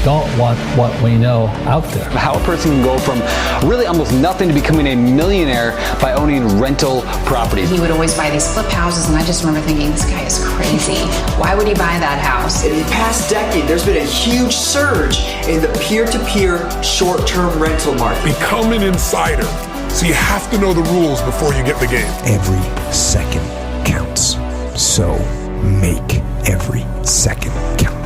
don't want what we know out there. How a person can go from really almost nothing to becoming a millionaire by owning rental properties. He would always buy these flip houses, and I just remember thinking, this guy is crazy. Why would he buy that house? In the past decade, there's been a huge surge in the peer-to-peer short-term rental market. Become an insider. So you have to know the rules before you get the game. Every second counts. So make every second count.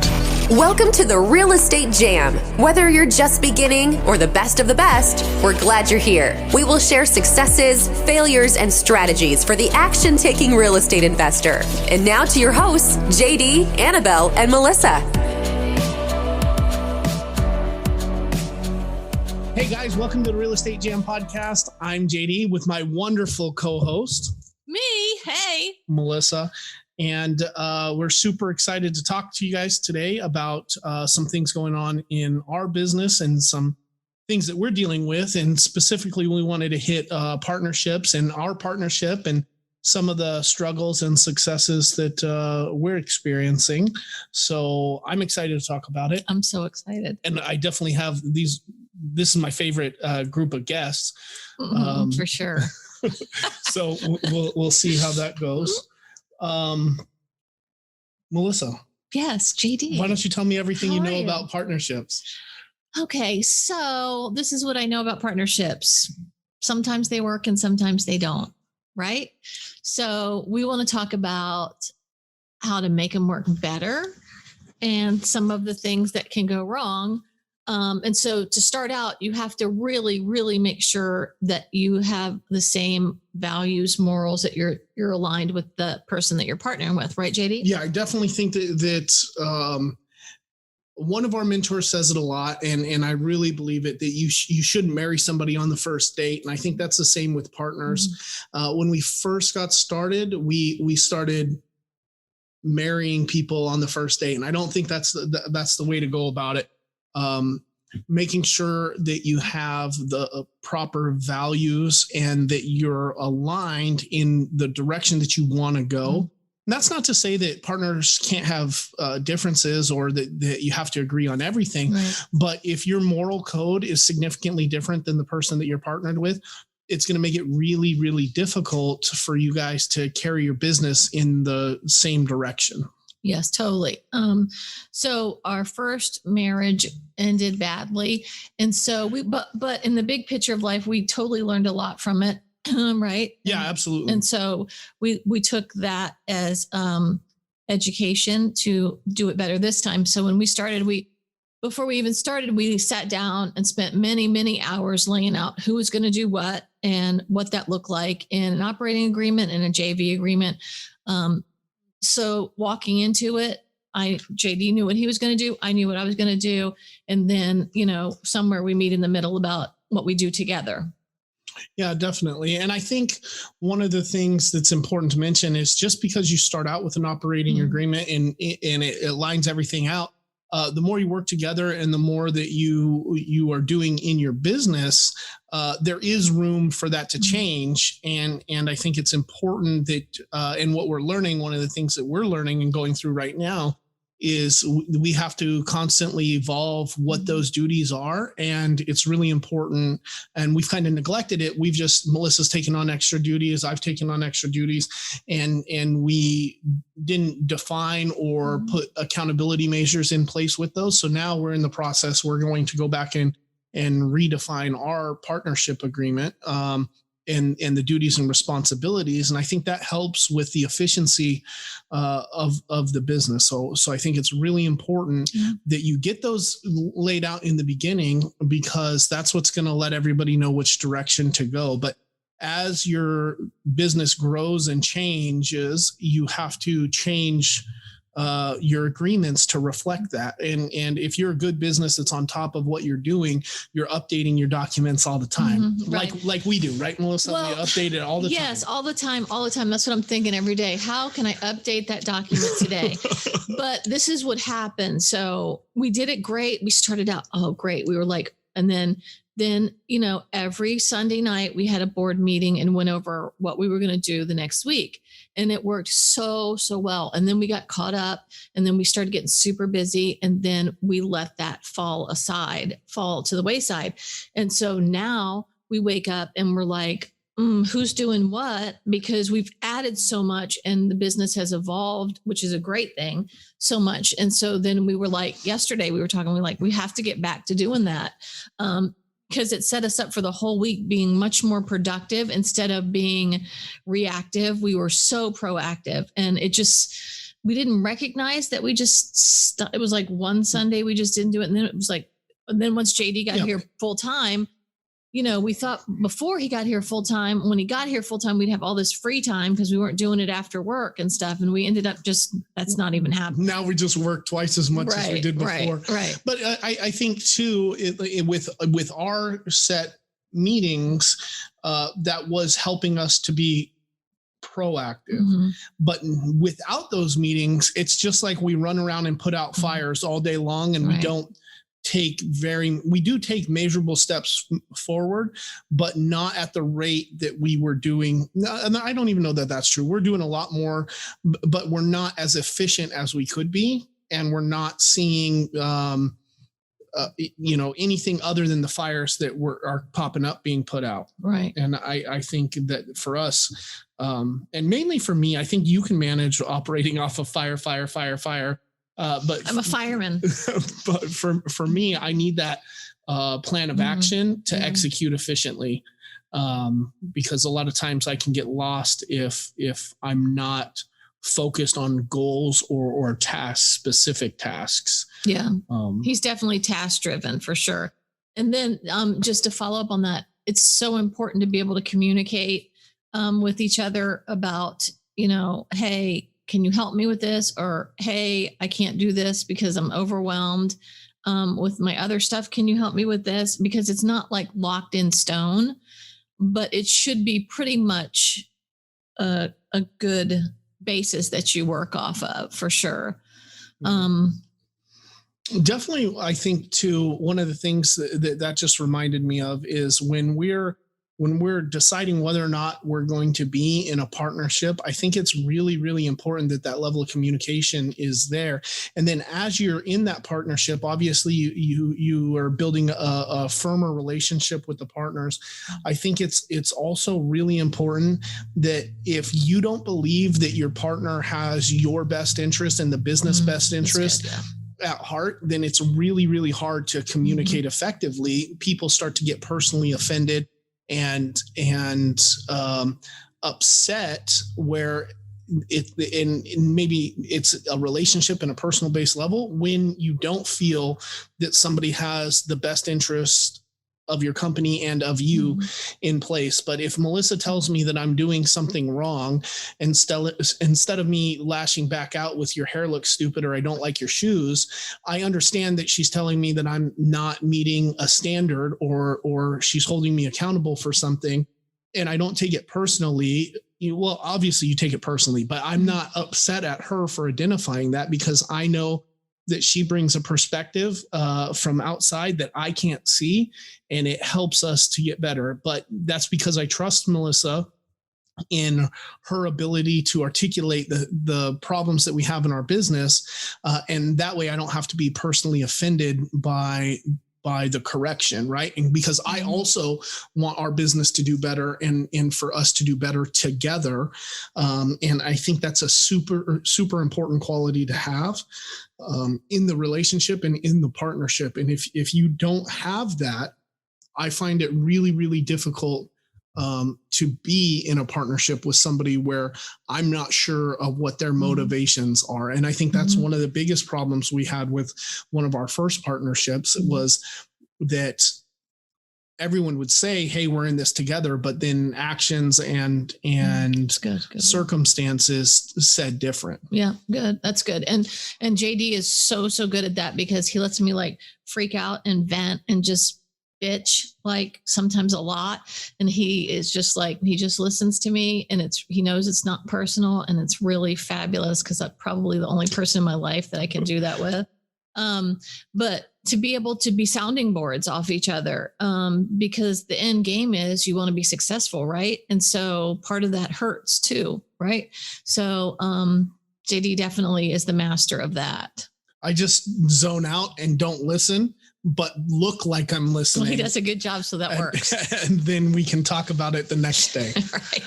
Welcome to the Real Estate Jam. Whether you're just beginning or the best of the best, we're glad you're here. We will share successes, failures, and strategies for the action-taking real estate investor. And now to your hosts, JD, Annabelle, and Melissa. Hey guys, welcome to the Real Estate Jam podcast. I'm JD with my wonderful co-host, Hey, Melissa. And we're super excited to talk to you guys today about some things going on in our business and some things that we're dealing with. And specifically, we wanted to hit partnerships and our partnership and some of the struggles and successes that we're experiencing. So I'm excited to talk about it. I'm so excited. And I definitely have these. This is my favorite group of guests. For sure. So we'll see how that goes. Melissa. Yes, JD. Why don't you tell me everything you How know are you? about partnerships? Okay, so this is what I know about partnerships. Sometimes they work and sometimes they don't, right? So we want to talk about how to make them work better and some of the things that can go wrong. And so to start out, you have to really, really make sure that you have the same values, morals, that you're aligned with the person that you're partnering with, right, JD? Yeah, I definitely think that one of our mentors says it a lot, and I really believe it, that you shouldn't marry somebody on the first date. And I think that's the same with partners. When we first got started, we started marrying people on the first date, and I don't think that's the way to go about it. Making sure that you have the proper values and that you're aligned in the direction that you want to go. And that's not to say that partners can't have differences or that you have to agree on everything. Right. But if your moral code is significantly different than the person that you're partnered with, it's going to make it really, really difficult for you guys to carry your business in the same direction. Yes, totally. So our first marriage ended badly. And so but in the big picture of life, we totally learned a lot from it. Right. Yeah, absolutely. And so we took that as education to do it better this time. So when we started, before we even started, we sat down and spent many, many hours laying out who was going to do what and what that looked like in an operating agreement and a JV agreement. So walking into it, JD knew what he was going to do. I knew what I was going to do. And then, somewhere we meet in the middle about what we do together. Yeah, definitely. And I think one of the things that's important to mention is just because you start out with an operating agreement and it lines everything out, the more you work together and the more that you are doing in your business, there is room for that to change. And I think it's important that, and what we're learning, one of the things that we're learning and going through right now is we have to constantly evolve what those duties are. And it's really important. And we've kind of neglected it. Melissa's taken on extra duties. I've taken on extra duties, and we didn't define or put accountability measures in place with those. So now we're in the process. We're going to go back and redefine our partnership agreement, and the duties and responsibilities. And I think that helps with the efficiency of the business. So I think it's really important that you get those laid out in the beginning, because that's what's going to let everybody know which direction to go. But as your business grows and changes, you have to change your agreements to reflect that. And if you're a good business that's on top of what you're doing, you're updating your documents all the time. Right. Like we do, right, Melissa? Well, we update it all the time. Yes, all the time. That's what I'm thinking every day. How can I update that document today? But this is what happened. So we did it great. We started out, oh, great. We were like, and then then, every Sunday night we had a board meeting and went over what we were going to do the next week. And it worked so well. And then we got caught up, and then we started getting super busy. And then we let that fall to the wayside. And so now we wake up and we're like, who's doing what? Because we've added so much and the business has evolved, which is a great thing, so much. And so then we were like, yesterday we were talking, we have to get back to doing that. Because it set us up for the whole week being much more productive instead of being reactive. We were so proactive, and we didn't recognize that it was like one Sunday we just didn't do it. And then it was like, and then once JD got here full time, we thought before he got here full time, when he got here full time, we'd have all this free time because we weren't doing it after work and stuff. And we ended up that's not even happening. Now we just work twice as much as we did before. Right. But I think too, with our set meetings, that was helping us to be proactive. Mm-hmm. But without those meetings, it's just like we run around and put out fires all day long, and we do take measurable steps forward, but not at the rate that we were doing. And I don't even know that that's true. We're doing a lot more, but we're not as efficient as we could be. And we're not seeing, anything other than the fires that are popping up being put out. Right. And I think that for us, and mainly for me, I think you can manage operating off of fire. But I'm a fireman. But for me, I need that plan of action to execute efficiently, because a lot of times I can get lost if I'm not focused on goals or specific tasks. Yeah, he's definitely task driven for sure. And then just to follow up on that, it's so important to be able to communicate with each other about, hey, can you help me with this? Or, hey, I can't do this because I'm overwhelmed with my other stuff. Can you help me with this? Because it's not like locked in stone, but it should be pretty much a good basis that you work off of for sure. Definitely. I think too, one of the things that just reminded me of is when we're deciding whether or not we're going to be in a partnership, I think it's really, really important that level of communication is there. And then as you're in that partnership, obviously you are building a firmer relationship with the partners. I think it's also really important that if you don't believe that your partner has your best interest and the business best interest at heart, then it's really, really hard to communicate effectively. People start to get personally offended and upset, where maybe it's a relationship in a personal based level when you don't feel that somebody has the best interest of your company and of you in place. But if Melissa tells me that I'm doing something wrong, instead of me lashing back out with your hair looks stupid or I don't like your shoes, I understand that she's telling me that I'm not meeting a standard or she's holding me accountable for something. And I don't take it personally. Well, obviously you take it personally, but I'm not upset at her for identifying that, because I know that she brings a perspective from outside that I can't see, and it helps us to get better. But that's because I trust Melissa in her ability to articulate the problems that we have in our business. And that way I don't have to be personally offended by the correction, right? And because I also want our business to do better and for us to do better together. And I think that's a super, super important quality to have in the relationship and in the partnership. And if you don't have that, I find it really, really difficult to be in a partnership with somebody where I'm not sure of what their motivations are. And I think that's one of the biggest problems we had with one of our first partnerships was that everyone would say, hey, we're in this together, but then actions and good. Circumstances said different. Yeah, good. That's good. And JD is so good at that, because he lets me like freak out and vent and just bitch, like sometimes a lot. And he is just like, he just listens to me, and he knows it's not personal, and it's really fabulous, because I'm probably the only person in my life that I can do that with. But to be able to be sounding boards off each other, because the end game is you want to be successful, right? And so part of that hurts too, right? So JD definitely is the master of that. I just zone out and don't listen, but look like I'm listening. Well, he does a good job, so that works. And then we can talk about it the next day. Right.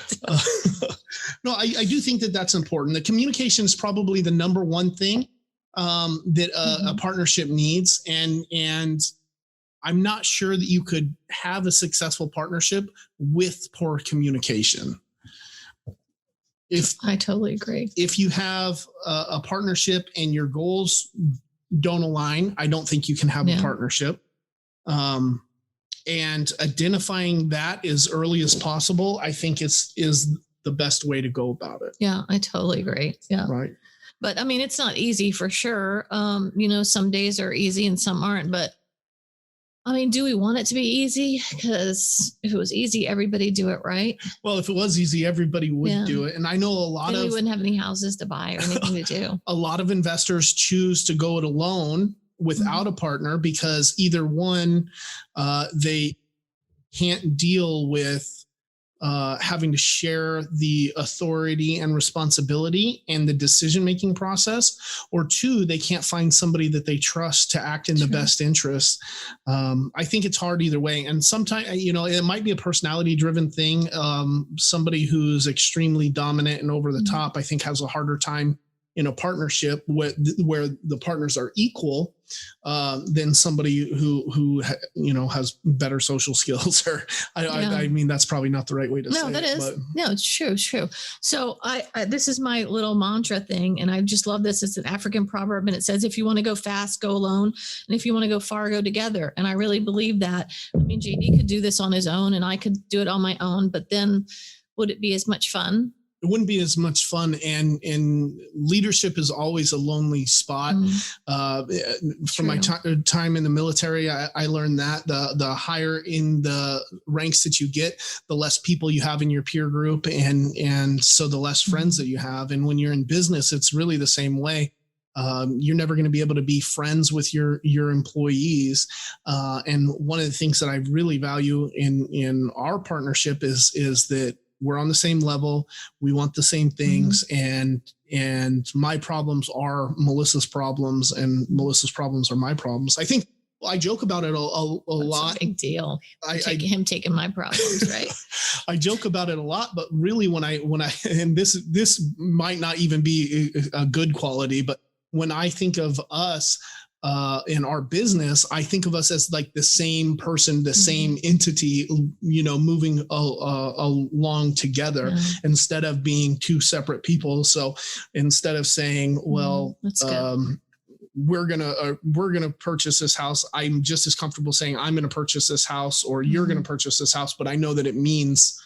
No, I do think that that's important. The communication is probably the number one thing that a partnership needs. And I'm not sure that you could have a successful partnership with poor communication. I totally agree. If you have a partnership and your goals don't align, I don't think you can have a partnership. And identifying that as early as possible, I think is the best way to go about it. Yeah, I totally agree. Yeah. Right. But I mean, it's not easy for sure. Some days are easy and some aren't, but I mean, do we want it to be easy? Because if it was easy, everybody do it, right? Well, if it was easy, everybody would do it. And I know we wouldn't have any houses to buy or anything to do. A lot of investors choose to go it alone without a partner because either one, they can't deal with having to share the authority and responsibility and the decision-making process, or two, they can't find somebody that they trust to act in the best interest. I think it's hard either way. And sometimes, it might be a personality-driven thing. Somebody who's extremely dominant and over the top, I think, has a harder time in a partnership where the partners are equal than somebody who has better social skills. Or I mean, that's probably not the right way to say it. No, that is. No, it's true. It's true. So I this is my little mantra thing, and I just love this. It's an African proverb, and it says, if you want to go fast, go alone. And if you want to go far, go together. And I really believe that. I mean, JD could do this on his own and I could do it on my own, but then would it be as much fun? It wouldn't be as much fun, and leadership is always a lonely spot. From my time in the military, I learned that the higher in the ranks that you get, the less people you have in your peer group, and so the less friends that you have. And when you're in business, it's really the same way. You're never going to be able to be friends with your employees. And one of the things that I really value in our partnership is that we're on the same level. We want the same things, and my problems are Melissa's problems, and Melissa's problems are my problems. I think I joke about it a lot. That's a big deal. Him taking my problems, right? I joke about it a lot, but really, when I and this might not even be a good quality, but when I think of us in our business, I think of us as like the same person, the same entity, moving along together instead of being two separate people. So instead of saying, well, we're gonna purchase this house, I'm just as comfortable saying I'm gonna purchase this house, or you're gonna purchase this house, but I know that it means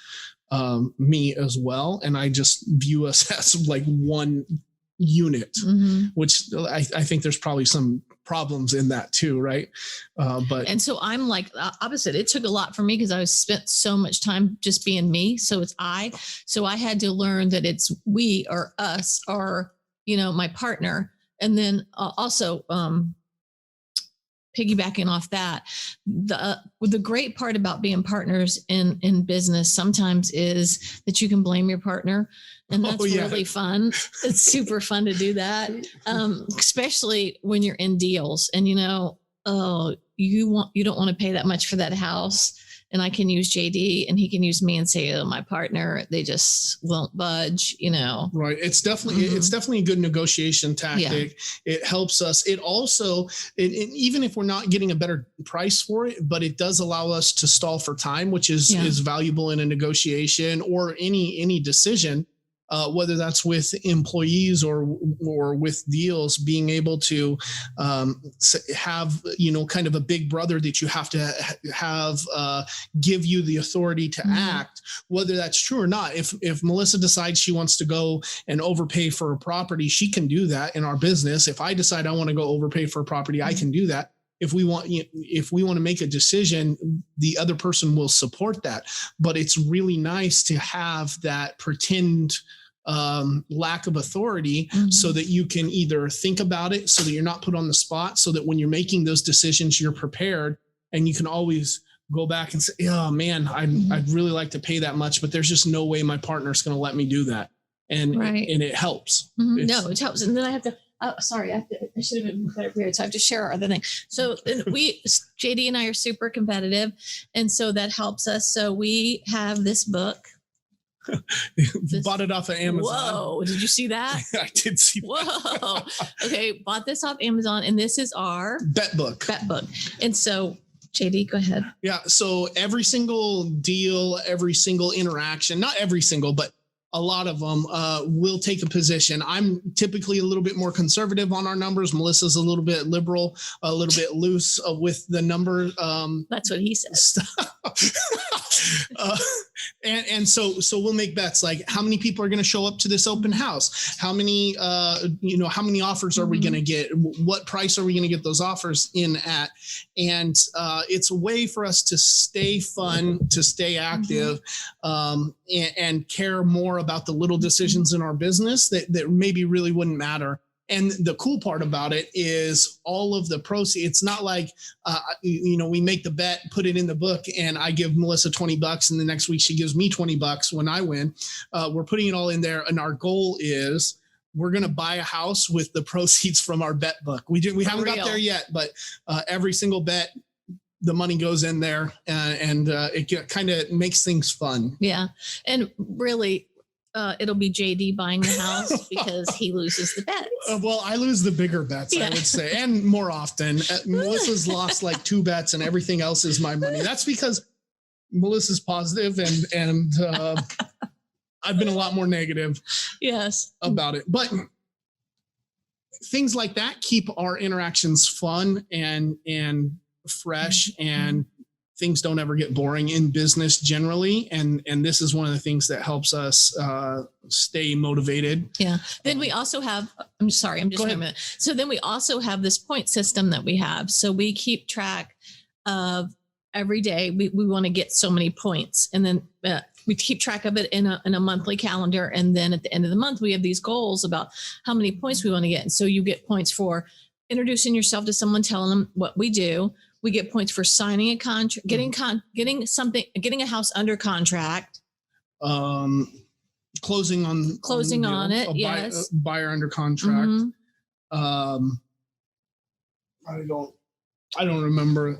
me as well, and I just view us as like one unit, which I think there's probably some problems in that too, right? And so I'm like the opposite. It took a lot for me because I spent so much time just being me. So it's so I had to learn that it's we or us or my partner. And then also piggybacking off that, the great part about being partners in business sometimes is that you can blame your partner. And that's really fun. It's super fun to do that, especially when you're in deals and, you don't want to pay that much for that house. And I can use JD and he can use me and say, oh, my partner, they just won't budge, Right. It's definitely a good negotiation tactic. Yeah. It helps us. It also, even if we're not getting a better price for it, but it does allow us to stall for time, which is valuable in a negotiation or any decision. Whether that's with employees or with deals, being able to have, kind of a big brother that you have to have give you the authority to act, whether that's true or not. If Melissa decides she wants to go and overpay for a property, she can do that in our business. If I decide I want to go overpay for a property, I can do that. If we want to make a decision, the other person will support that. But it's really nice to have that pretend lack of authority, Mhm. so that you can either think about it, so that you're not put on the spot, so that when you're making those decisions, you're prepared, and you can always go back and say, oh man, I'd really like to pay that much, but there's just no way my partner's going to let me do that. And it helps. Mhm. It's- No, it helps. And then I have to, sorry, I should have been better prepared. So I have to share our other thing. So JD and I are super competitive. And so that helps us. So we have this book. Bought it off of Amazon. Whoa. Did you see that? I did see Whoa. Okay. Bought this off Amazon. And this is our Bet book. And so JD, go ahead. Yeah. So every single deal, every single interaction, not every single, but a lot of them will take a position. I'm typically a little bit more conservative on our numbers. Melissa's a little bit liberal, a little bit loose with the number. That's what he says. And so we'll make bets like how many people are going to show up to this open house? How many, how many offers are we going to get? What price are we going to get those offers in at? And it's a way for us to stay fun, to stay active, and care more about the little decisions in our business that maybe really wouldn't matter. And the cool part about it is all of the proceeds. It's not like, we make the bet, put it in the book, and I give Melissa $20, and the next week she gives me $20 when I win. We're putting it all in there, and our goal is we're going to buy a house with the proceeds from our bet book. We haven't got there yet, but every single bet, the money goes in there, and it kind of makes things fun. Yeah. And really, it'll be JD buying the house because he loses the bets. Well, I lose the bigger bets, I would say, and more often. Melissa's lost like 2 bets, and everything else is my money. That's because Melissa's positive, and I've been a lot more negative. Yes. About it, but things like that keep our interactions fun and fresh, and things don't ever get boring in business generally. And this is one of the things that helps us stay motivated. Yeah. Then we also have, I'm sorry, I'm just wait a minute. So then we also have this point system that we have. So we keep track of every day. We want to get so many points, and then we keep track of it in a monthly calendar. And then at the end of the month, we have these goals about how many points we want to get. And so you get points for introducing yourself to someone, telling them what we do. We get points for signing a contract, getting a house under contract, closing on it. Yes. Buyer under contract. Mm-hmm. I don't remember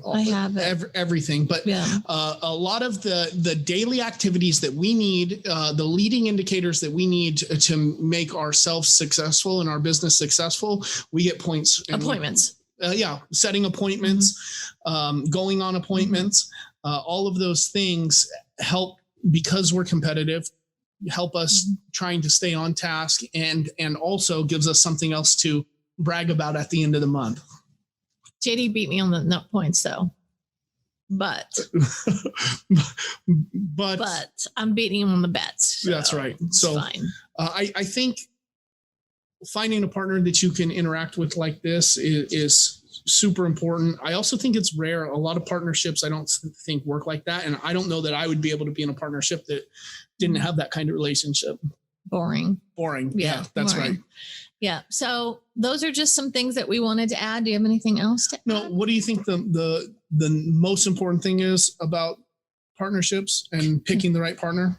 everything, but a lot of the daily activities that we need, the leading indicators that we need to make ourselves successful and our business successful, we get points. Appointments. Setting appointments, going on appointments, all of those things help, because we're competitive, help us trying to stay on task, and also gives us something else to brag about at the end of the month. JD beat me on the nut points though, but I'm beating him on the bets. So that's right. So fine. I think finding a partner that you can interact with like this is super important. I also think it's rare. A lot of partnerships I don't think work like that. And I don't know that I would be able to be in a partnership that didn't have that kind of relationship. Boring. Yeah, that's boring. right. Yeah. So those are just some things that we wanted to add. Do you have anything else to add? No. What do you think the most important thing is about partnerships and picking the right partner?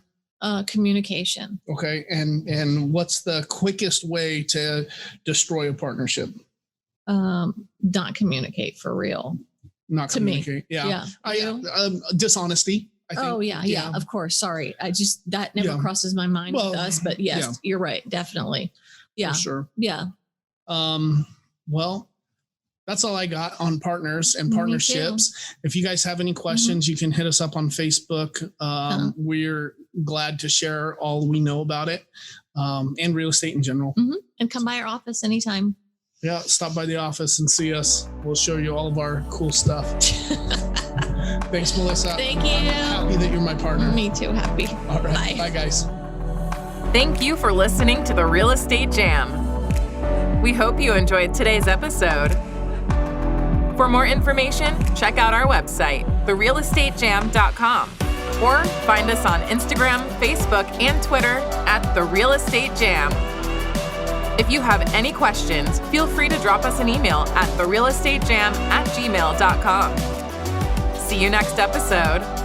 Communication. Okay. And what's the quickest way to destroy a partnership? Not communicate for real. Not to communicate. Me. Yeah. Dishonesty. I think. Yeah. Of course. Sorry. That never crosses my mind with us, but yes, you're right. Definitely. Yeah. For sure. Yeah. Well, that's all I got on partners and partnerships. If you guys have any questions, you can hit us up on Facebook. We're glad to share all we know about it, and real estate in general. And come by our office anytime. Yeah. Stop by the office and see us. We'll show you all of our cool stuff. Thanks, Melissa. Thank you. I'm happy that you're my partner. Me too. Happy. All right. Bye guys. Thank you for listening to the Real Estate Jam. We hope you enjoyed today's episode. For more information, check out our website, therealestatejam.com, or find us on Instagram, Facebook, and Twitter at The Real Estate Jam. If you have any questions, feel free to drop us an email at therealestatejam@gmail.com. See you next episode.